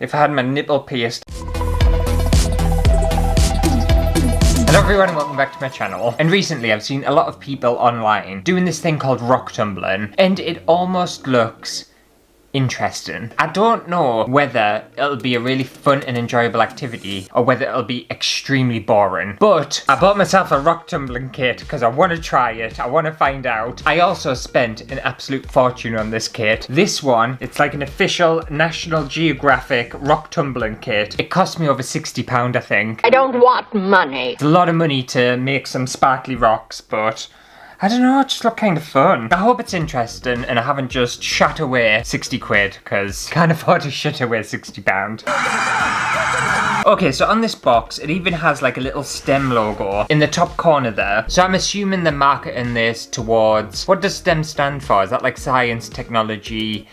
if I had my nipple pierced. Hello everyone and welcome back to my channel. And recently I've seen a lot of people online doing this thing called rock tumbling, and it almost looks interesting. I don't know whether it'll be a really fun and enjoyable activity or whether it'll be extremely boring, but I bought myself a rock tumbling kit because I want to try it. I want to find out. I also spent an absolute fortune on this kit. This one, it's like an official National Geographic rock tumbling kit. It cost me over £60, I think. I don't want money. It's a lot of money to make some sparkly rocks, but I don't know, it just looked kind of fun. I hope it's interesting and I haven't just shot away 60 quid, because I can't afford to shut away £60. Okay, so on this box, it even has like a little STEM logo in the top corner there. So I'm assuming they're marketing this towards, what does STEM stand for? Is that like science, technology,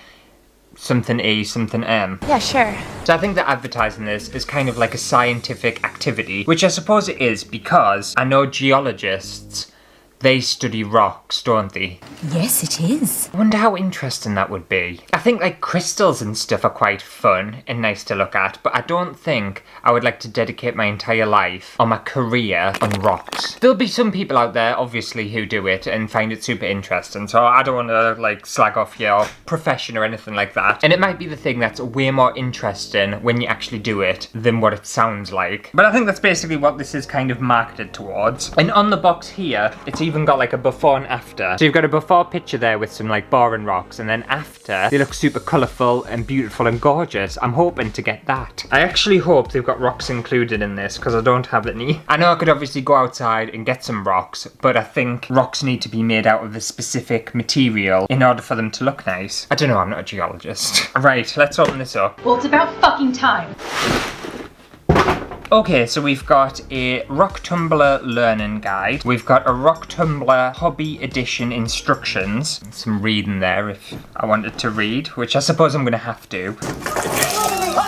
something E, something M? Yeah, sure. So I think that advertising this is kind of like a scientific activity, which I suppose it is because I know geologists, they study rocks, don't they? Yes, it is. I wonder how interesting that would be. I think like crystals and stuff are quite fun and nice to look at, but I don't think I would like to dedicate my entire life or my career on rocks. There'll be some people out there, obviously, who do it and find it super interesting, so I don't want to like slag off your profession or anything like that. And it might be the thing that's way more interesting when you actually do it than what it sounds like. But I think that's basically what this is kind of marketed towards. And on the box here, it's even got like a before and after. So you've got a before picture there with some like boring rocks, and then after they look super colourful and beautiful and gorgeous. I'm hoping to get that. I actually hope they've got rocks included in this because I don't have any. I know I could obviously go outside and get some rocks, but I think rocks need to be made out of a specific material in order for them to look nice. I don't know, I'm not a geologist. Right, let's open this up. Well, it's about fucking time. Okay, so we've got a Rock Tumbler learning guide. We've got a Rock Tumbler hobby edition instructions. Some reading there if I wanted to read, which I suppose I'm gonna have to.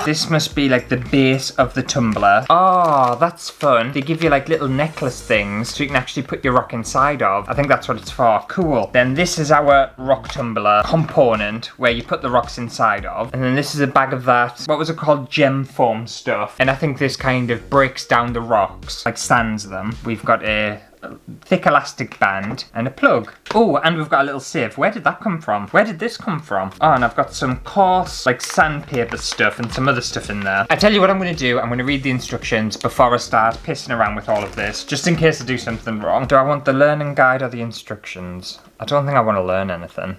This must be like the base of the tumbler. Oh, that's fun. They give you like little necklace things so you can actually put your rock inside of. I think that's what it's for. Cool. Then this is our rock tumbler component where you put the rocks inside of. And then this is a bag of that, what was it called? Gem foam stuff. And I think this kind of breaks down the rocks, like sands them. We've got a thick elastic band and a plug. Oh, and we've got a little sieve. Where did that come from? Where did this come from? Oh, and I've got some coarse like sandpaper stuff and some other stuff in there. I tell you what I'm going to do. I'm going to read the instructions before I start pissing around with all of this, just in case I do something wrong. Do I want the learning guide or the instructions? I don't think I want to learn anything.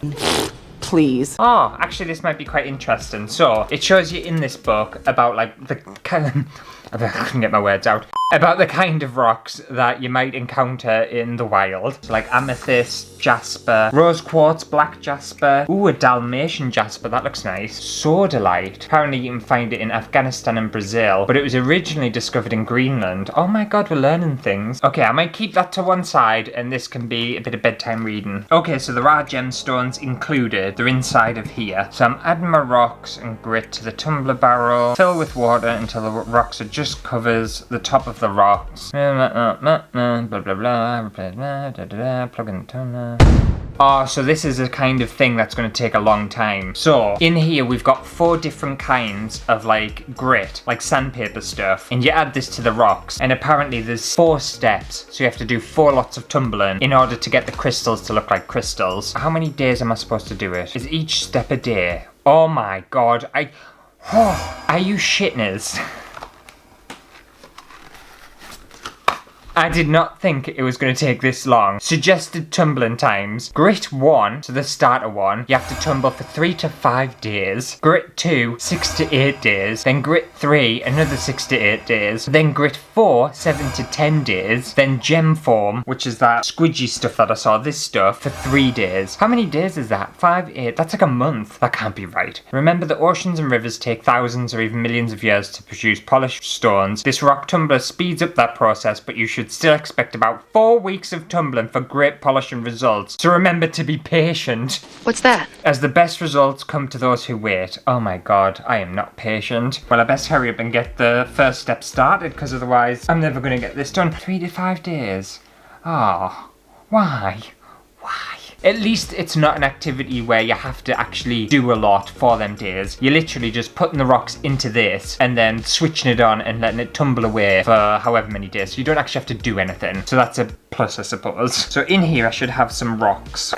Please. Oh, actually this might be quite interesting. So, it shows you in this book about like the kind of, I couldn't get my words out, about the kind of rocks that you might encounter in the wild. So like amethyst, jasper, rose quartz, black jasper. Ooh, a Dalmatian jasper, that looks nice. Sodalite. Apparently you can find it in Afghanistan and Brazil, but it was originally discovered in Greenland. Oh my god, we're learning things. Okay, I might keep that to one side and this can be a bit of bedtime reading. Okay, so there are gemstones included. They're inside of here. So I'm adding my rocks and grit to the tumbler barrel. Fill with water until the rocks are just covers the top of the rocks. Blah blah blah. Plug in the tumbler. Oh, so this is a kind of thing that's going to take a long time. So, in here we've got 4 different kinds of like grit, like sandpaper stuff, and you add this to the rocks, and apparently there's 4 steps, so you have to do 4 lots of tumbling in order to get the crystals to look like crystals. How many days am I supposed to do it? Is each step a day? Oh my god, are you shitting us? I did not think it was going to take this long. Suggested tumbling times. Grit 1, so the starter one, you have to tumble for 3 to 5 days. Grit 2, 6 to 8 days. Then grit 3, another 6 to 8 days. Then grit 4, 7 to 10 days. Then gem foam, which is that squidgy stuff that I saw, this stuff, for 3 days. How many days is that? 5, 8, that's like a month. That can't be right. Remember that oceans and rivers take thousands or even millions of years to produce polished stones. This rock tumbler speeds up that process, but you should still expect about 4 weeks of tumbling for great polishing results. So remember to be patient. What's that? As the best results come to those who wait. Oh my god, I am not patient. Well, I best hurry up and get the first step started, because otherwise I'm never going to get this done. 3 to 5 days. Oh, why? Why? At least it's not an activity where you have to actually do a lot for them days. You're literally just putting the rocks into this and then switching it on and letting it tumble away for however many days. So you don't actually have to do anything. So that's a plus, I suppose. So in here I should have some rocks.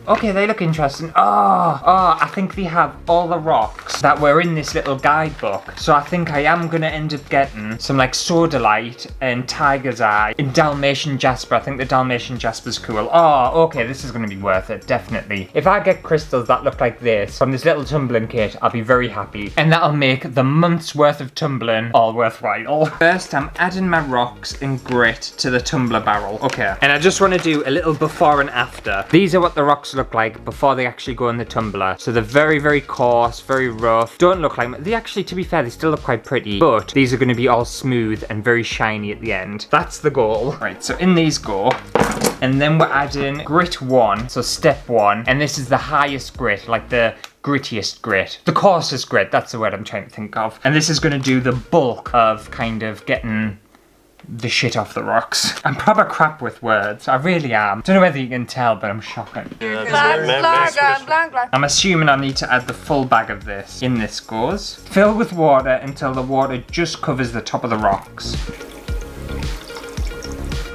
Okay, they look interesting. I think they have all the rocks that were in this little guidebook. So I think I am gonna end up getting some like sodalite and tiger's eye and Dalmatian jasper. I think the Dalmatian jasper's cool. Oh, okay, this is gonna be worth it, definitely. If I get crystals that look like this from this little tumbling kit, I'll be very happy. And that'll make the month's worth of tumbling all worthwhile. First, I'm adding my rocks and grit to the tumbler barrel. Okay, and I just wanna do a little before and after. These are what the rocks look like before they actually go in the tumbler. So they're very, very coarse, very rough. Don't look like, they actually, to be fair, they still look quite pretty, but these are going to be all smooth and very shiny at the end. That's the goal. Right, so in these go. And then we're adding grit 1, so step 1, and this is the highest grit, like the grittiest grit. The coarsest grit, that's the word I'm trying to think of. And this is going to do the bulk of kind of getting the shit off the rocks. I'm proper crap with words. I really am. Don't know whether you can tell, but I'm shocking. I'm assuming I need to add the full bag of this. In this goes. Fill with water until the water just covers the top of the rocks.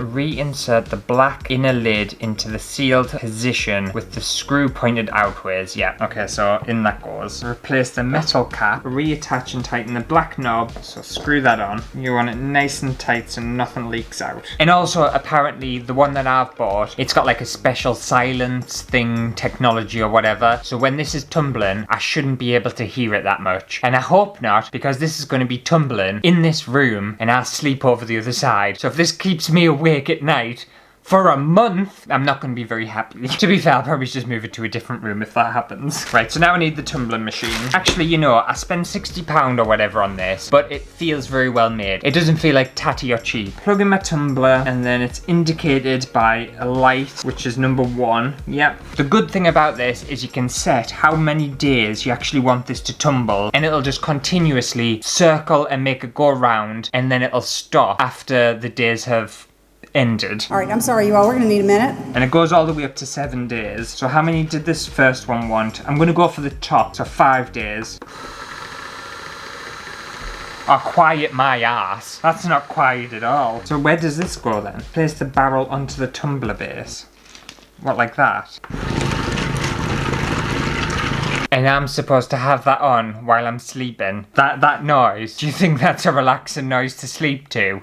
Reinsert the black inner lid into the sealed position with the screw pointed outwards. Yeah, okay, so in that goes. Replace the metal cap, reattach and tighten the black knob, so screw that on. You want it nice and tight so nothing leaks out. And also, apparently, the one that I've bought, it's got like a special silence thing, technology or whatever, so when this is tumbling, I shouldn't be able to hear it that much. And I hope not, because this is going to be tumbling in this room, and I'll sleep over the other side. So if this keeps me awake at night for a month, I'm not going to be very happy. To be fair, I'll probably just move it to a different room if that happens. Right, so now I need the tumbling machine. Actually, you know, I spent £60 or whatever on this, but it feels very well made. It doesn't feel like tatty or cheap. Plug in my tumbler, and then it's indicated by a light, which is number 1. Yep. The good thing about this is you can set how many days you actually want this to tumble, and it'll just continuously circle and make it go round, and then it'll stop after the days have ended. All right, I'm sorry, you all. We're gonna need a minute. And it goes all the way up to 7 days. So how many did this first one want? I'm gonna go for the top, so 5 days. Oh, quiet my ass. That's not quiet at all. So where does this go then? Place the barrel onto the tumbler base. What, like that? And I'm supposed to have that on while I'm sleeping. That noise, do you think that's a relaxing noise to sleep to?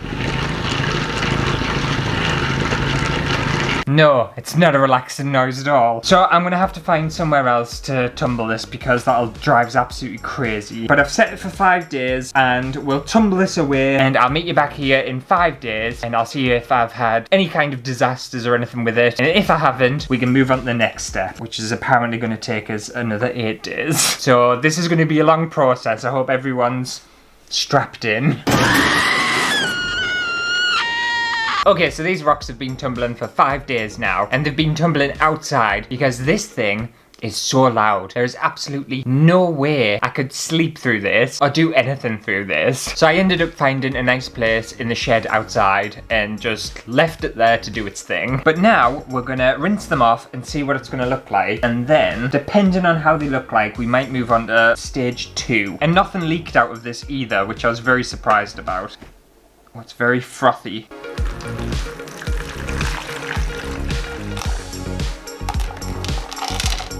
No, it's not a relaxing noise at all. So I'm gonna have to find somewhere else to tumble this because that'll drive absolutely crazy. But I've set it for 5 days and we'll tumble this away and I'll meet you back here in 5 days and I'll see if I've had any kind of disasters or anything with it. And if I haven't, we can move on to the next step, which is apparently gonna take us another 8 days. So this is gonna be a long process. I hope everyone's strapped in. Okay, so these rocks have been tumbling for 5 days now, and they've been tumbling outside because this thing is so loud. There is absolutely no way I could sleep through this or do anything through this. So I ended up finding a nice place in the shed outside and just left it there to do its thing. But now we're gonna rinse them off and see what it's gonna look like. And then, depending on how they look like, we might move on to stage 2. And nothing leaked out of this either, which I was very surprised about. Oh, it's very frothy.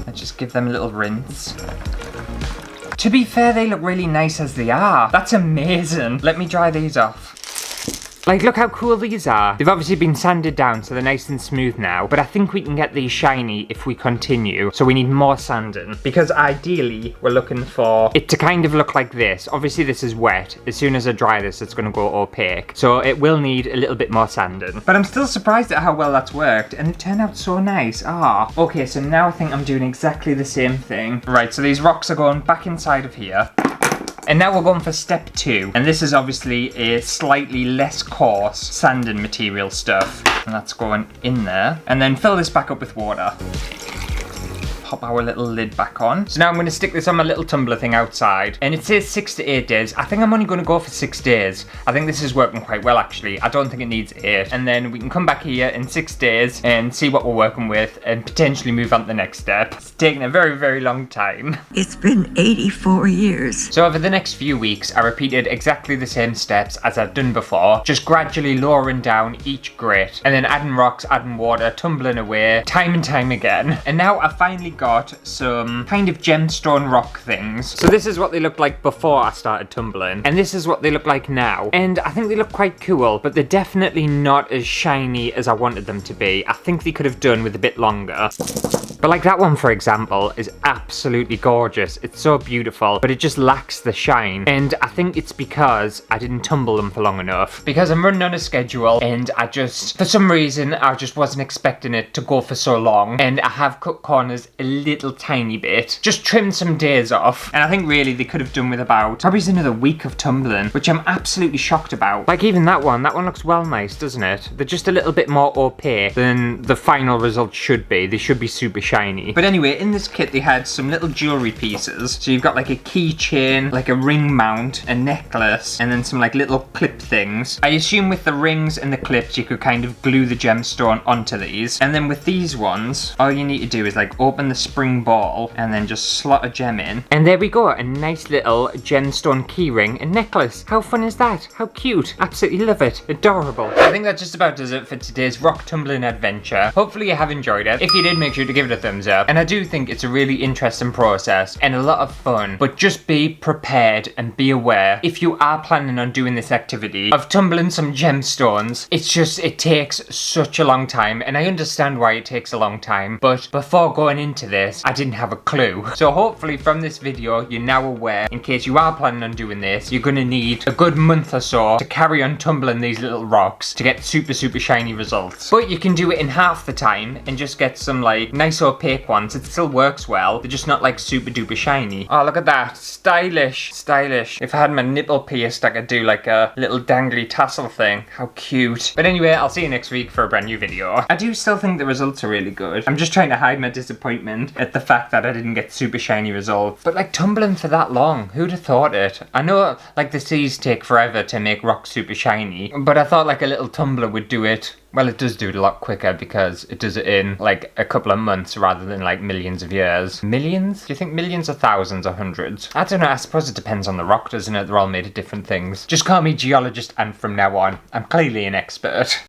Let's just give them a little rinse. To be fair, they look really nice as they are. That's amazing. Let me dry these off. Like, look how cool these are. They've obviously been sanded down, so they're nice and smooth now. But I think we can get these shiny if we continue. So we need more sanding. Because ideally, we're looking for it to kind of look like this. Obviously, this is wet. As soon as I dry this, it's going to go opaque. So it will need a little bit more sanding. But I'm still surprised at how well that's worked. And it turned out so nice. Ah. Okay, so now I think I'm doing exactly the same thing. Right, so these rocks are going back inside of here. And now we're going for step 2. And this is obviously a slightly less coarse sanding material stuff. And that's going in there. And then fill this back up with water. pop our little lid back on. So now I'm going to stick this on my little tumbler thing outside. And it says 6 to 8 days. I think I'm only going to go for 6 days. I think this is working quite well, actually. I don't think it needs 8. And then we can come back here in 6 days and see what we're working with and potentially move on to the next step. It's taken a very, very long time. It's been 84 years. So over the next few weeks, I repeated exactly the same steps as I've done before, just gradually lowering down each grit and then adding rocks, adding water, tumbling away, time and time again. And now I finally got some kind of gemstone rock things. So this is what they looked like before I started tumbling, and this is what they look like now. And I think they look quite cool, but they're definitely not as shiny as I wanted them to be. I think they could have done with a bit longer. But like that one, for example, is absolutely gorgeous. It's so beautiful, but it just lacks the shine. And I think it's because I didn't tumble them for long enough. Because I'm running on a schedule and I just, for some reason, I just wasn't expecting it to go for so long. And I have cut corners a little tiny bit. Just trimmed some days off. And I think really they could have done with about probably another week of tumbling, which I'm absolutely shocked about. Like even that one looks well nice, doesn't it? They're just a little bit more opaque than the final result should be. They should be super shiny. But anyway, in this kit they had some little jewelry pieces. So you've got like a keychain, like a ring mount, a necklace, and then some like little clip things. I assume with the rings and the clips you could kind of glue the gemstone onto these. And then with these ones, all you need to do is like open the spring ball and then just slot a gem in. And there we go, a nice little gemstone keyring and necklace. How fun is that? How cute. Absolutely love it. Adorable. I think that just about does it for today's rock tumbling adventure. Hopefully you have enjoyed it. If you did, make sure to give it a thumbs up. And I do think it's a really interesting process and a lot of fun, but just be prepared and be aware if you are planning on doing this activity of tumbling some gemstones. It's just, it takes such a long time, and I understand why it takes a long time, but before going into this I didn't have a clue. So hopefully from this video you're now aware, in case you are planning on doing this, you're gonna need a good month or so to carry on tumbling these little rocks to get super shiny results. But you can do it in half the time and just get some like nice opaque ones. It still works well, they're just not like super duper shiny. Oh, look at that. Stylish. If I had my nipple pierced I could do like a little dangly tassel thing. How cute. But anyway, I'll see you next week for a brand new video. I do still think the results are really good. I'm just trying to hide my disappointment at the fact that I didn't get super shiny results. But like tumbling for that long, who'd have thought it? I know like the seas take forever to make rocks super shiny, but I thought like a little tumbler would do it. Well, it does do it a lot quicker because it does it in like a couple of months rather than like millions of years. Millions? Do you think millions or thousands or hundreds? I don't know, I suppose it depends on the rock, doesn't it? They're all made of different things. Just call me geologist, and from now on, I'm clearly an expert.